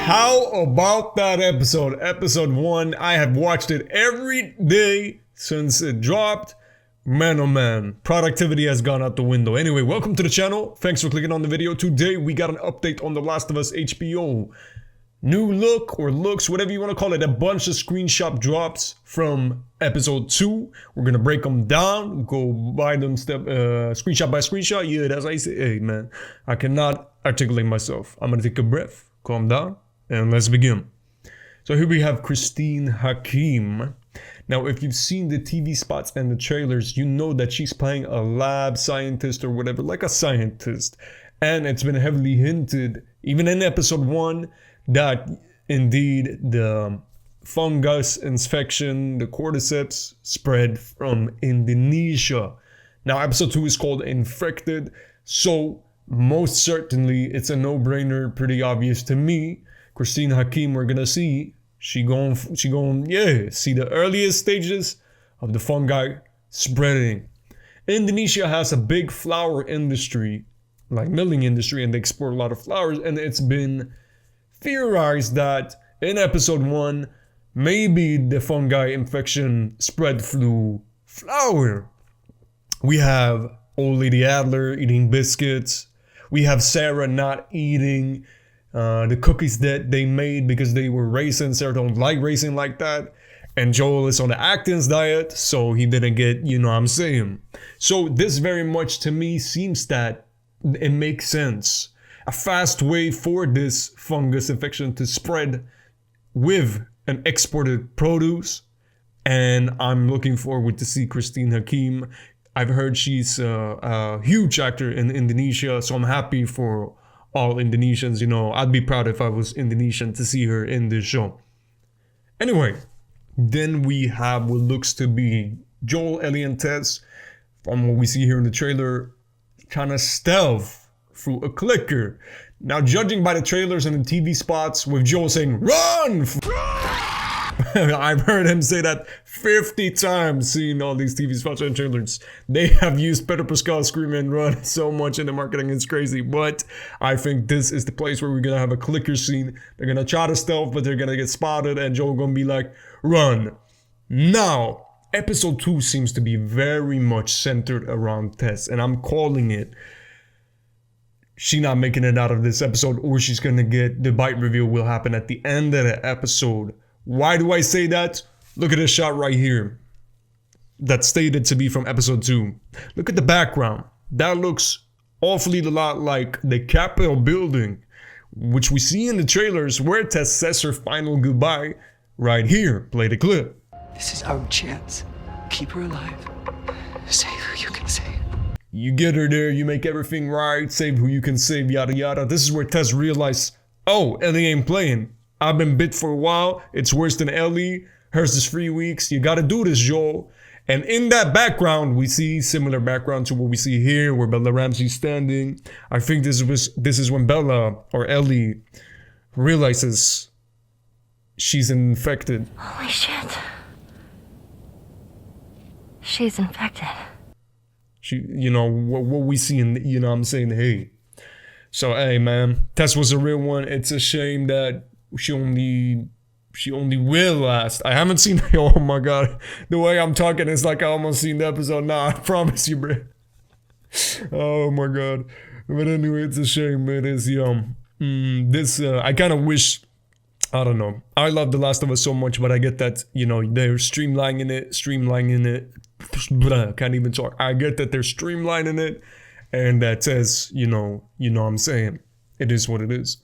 How about that episode? Episode 1. I have watched it every day since it dropped. Man, oh man, productivity has gone out the window. Anyway, welcome to the channel. Thanks for clicking on the video. Today, we got an update on The Last of Us HBO. New look or looks, whatever you want to call it. A bunch of screenshot drops from episode 2. We're going to break them down, go by them screenshot by screenshot. Yeah, that's how I say. Hey, man, I cannot articulate myself. I'm going to take a breath, calm down, and let's begin. So here we have Christine Hakim. Now, if you've seen the TV spots and the trailers, you know that she's playing a lab scientist or whatever, like a scientist. And it's been heavily hinted, even in episode 1, that indeed the fungus infection, the cordyceps, spread from Indonesia. Now, episode 2 is called Infected, so most certainly it's a no-brainer, pretty obvious to me. Christine Hakim, we're gonna see. She going, see the earliest stages of the fungi spreading. Indonesia has a big flower industry, like milling industry, and they export a lot of flowers. And it's been theorized that in episode 1, maybe the fungi infection spread through flour. We have old lady Adler eating biscuits. We have Sarah not eating the cookies that they made because they were raisin. Sarah don't like raisin like that. And Joel is on the Atkins diet, so he didn't get, you know what I'm saying. So this very much to me seems that it makes sense. A fast way for this fungus infection to spread with an exported produce. And I'm looking forward to see Christine Hakim. I've heard she's a huge actor in Indonesia, so I'm happy for all Indonesians. You know, I'd be proud if I was Indonesian to see her in this show. Anyway, then we have what looks to be Joel, Ellie, and Tess. From what we see here in the trailer, kind of stealth through a clicker. Now, judging by the trailers and the TV spots with Joel saying, "Run!" I've heard him say that 50 times, seeing all these TV spots and trailers. They have used Pedro Pascal screaming "run" so much in the marketing, it's crazy. But I think this is the place where we're gonna have a clicker scene. They're gonna try to stealth, but they're gonna get spotted, and Joel gonna be like, "Run!" Now, episode 2 seems to be very much centered around Tess, and I'm calling it. She's not making it out of this episode, or she's gonna get the bite reveal will happen at the end of the episode. Why do I say that? Look at this shot right here. That's stated to be from episode 2. Look at the background. That looks awfully a lot like the Capitol building, which we see in the trailers where Tess says her final goodbye. Right here, play the clip. This is our chance. Keep her alive. Save who you can save. You get her there, you make everything right, save who you can save, yada yada. This is where Tess realized, oh, Ellie ain't playing. I've been bit for a while. It's worse than Ellie. Hers is 3 weeks. You gotta do this, Joel. And in that background, we see similar background to what we see here, where Bella Ramsey's standing. I think this is when Bella or Ellie realizes she's infected. Holy shit. She's infected. She, you know, what we see in, you know what I'm saying, hey. So, hey, man, Tess was a real one. It's a shame that she only will last. I haven't seen, oh my god, the way I'm talking is like I almost seen the episode. Nah, I promise you, bro. Oh my god. But anyway, it's a shame. It is, I kind of wish, I don't know. I love The Last of Us so much, but I get that, you know, they're streamlining it. Can't even talk. I get that they're streamlining it, and that says, you know what I'm saying. It is what it is.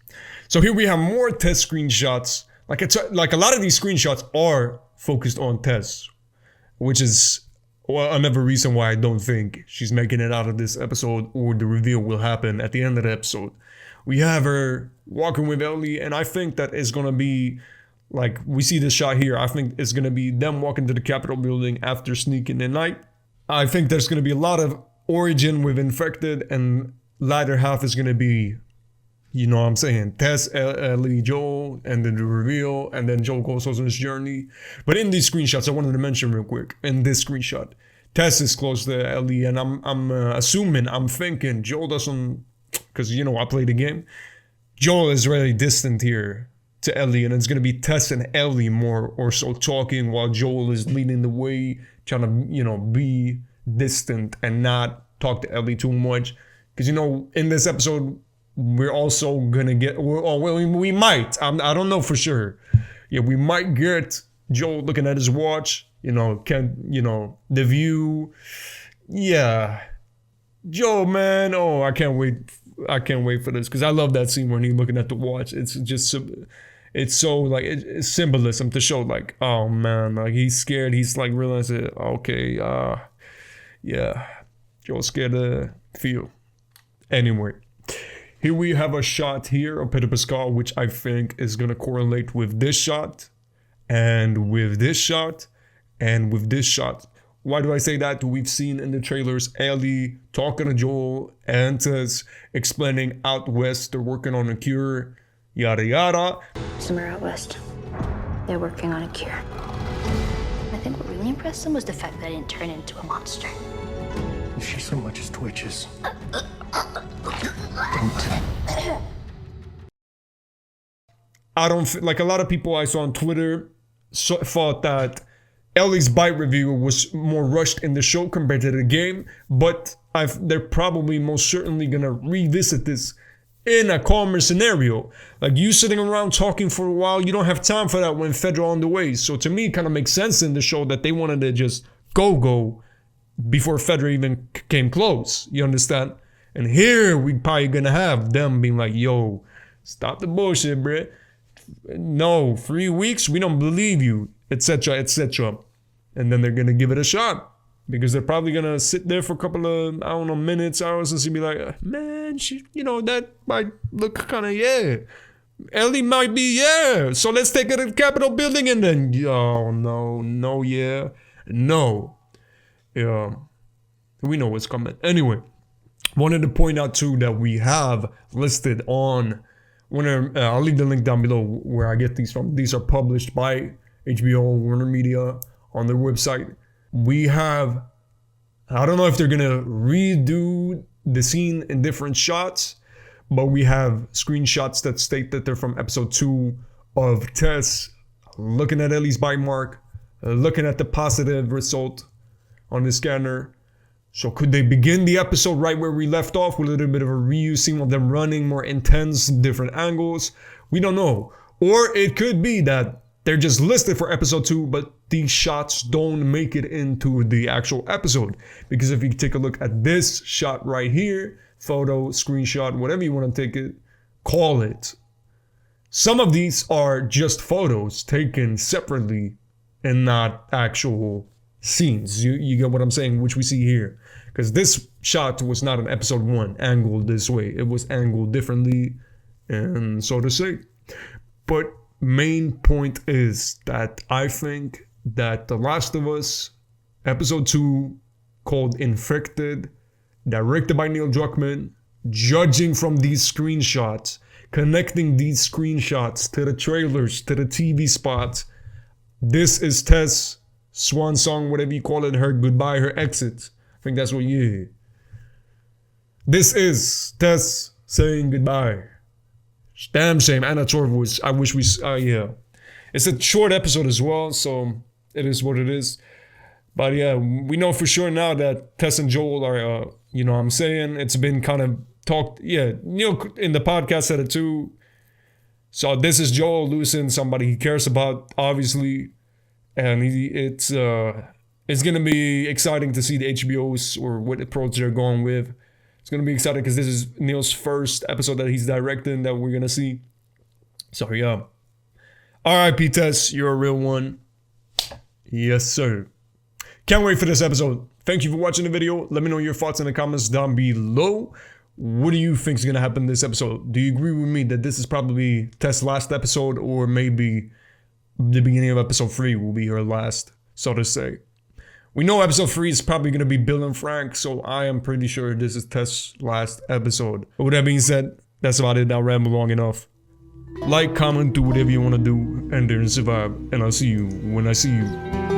So here we have more Tess screenshots. Like a lot of these screenshots are focused on Tess, which is another reason why I don't think she's making it out of this episode, or the reveal will happen at the end of the episode. We have her walking with Ellie, and I think that it's gonna be like, we see this shot here. I think it's gonna be them walking to the Capitol building after sneaking the night. I think there's gonna be a lot of origin with Infected, and latter half is gonna be, you know what I'm saying, Tess, Ellie, Joel, and then the reveal, and then Joel goes on his journey. But in these screenshots, I wanted to mention real quick, in this screenshot, Tess is close to Ellie, and I'm thinking Joel doesn't, because, you know, I played the game. Joel is really distant here. to Ellie, and it's gonna be Tess and Ellie more or so talking while Joel is leading the way, trying to, you know, be distant and not talk to Ellie too much. Because, you know, in this episode, we're also gonna get, we might, I don't know for sure. Yeah, we might get Joel looking at his watch, you know, the view. Yeah. Joel, man, oh, I can't wait for this, because I love that scene when he's looking at the watch. It's just, it's so, like, it's symbolism to show, like, oh, man, like, he's scared. He's, like, realizing, okay, yeah, Joel's scared to feel. Anyway, here we have a shot here of Pedro Pascal, which I think is going to correlate with this shot, and with this shot, and with this shot. Why do I say that? We've seen in the trailers Ellie talking to Joel and Tess explaining out west they're working on a cure, yada yada. Somewhere out west, they're working on a cure. I think what really impressed them was the fact that I didn't turn into a monster. If she so much as twitches, don't. I don't, like a lot of people I saw on Twitter thought that Ellie's bite review was more rushed in the show compared to the game, but they're probably most certainly gonna revisit this in a calmer scenario. Like, you sitting around talking for a while, you don't have time for that when Pedro on the way. So to me, it kind of makes sense in the show that they wanted to just go before Pedro even came close. You understand? And here we probably gonna have them being like, yo, stop the bullshit, bruh. No, 3 weeks, we don't believe you, etc., etc. And then they're gonna give it a shot, because they're probably gonna sit there for a couple of, I don't know, minutes, hours, and she'll be like, man, you know, that might look kind of, yeah. Ellie might be, yeah. So let's take it to the Capitol building, and then, oh, no, yeah. No. Yeah. We know what's coming. Anyway, wanted to point out, too, that we have listed on, I'll leave the link down below where I get these from. These are published by HBO, Warner Media, on their website. We have, I don't know if they're gonna redo the scene in different shots, but we have screenshots that state that they're from episode 2 of Tess looking at Ellie's bite mark, looking at the positive result on the scanner. So could they begin the episode right where we left off with a little bit of a reuse scene of them running, more intense, different angles? We don't know. Or it could be that they're just listed for episode 2, but these shots don't make it into the actual episode. Because if you take a look at this shot right here, photo, screenshot, whatever you want to take it, call it. Some of these are just photos taken separately and not actual scenes. You get what I'm saying, which we see here. Because this shot was not an episode 1 angled this way. It was angled differently, and so to say. But main point is that I think that The Last of Us episode 2, called Infected, directed by Neil Druckmann, judging from these screenshots, connecting these screenshots to the trailers, to the TV spots, this is Tess' swan song, whatever you call it, her goodbye, her exit. I think that's what you hear. This is Tess saying goodbye. Damn shame, Anna Torv was, I wish we, yeah. It's a short episode as well, so it is what it is. But yeah, we know for sure now that Tess and Joel are, you know what I'm saying? It's been kind of talked, yeah, Neil in the podcast said it too. So this is Joel losing somebody he cares about, obviously. And it's going to be exciting to see the HBO's or what approach they're going with. It's going to be exciting because this is Neil's first episode that he's directing that we're going to see. So yeah. R.I.P. Tess, you're a real one. Yes, sir. Can't wait for this episode. Thank you for watching the video. Let me know your thoughts in the comments down below. What do you think is going to happen in this episode? Do you agree with me that this is probably Tess' last episode, or maybe the beginning of episode 3 will be her last, so to say? We know episode 3 is probably going to be Bill and Frank, so I am pretty sure this is Tess' last episode. But with that being said, that's about it. I'll ramble long enough. Like, comment, do whatever you want to do, and then survive. And I'll see you when I see you.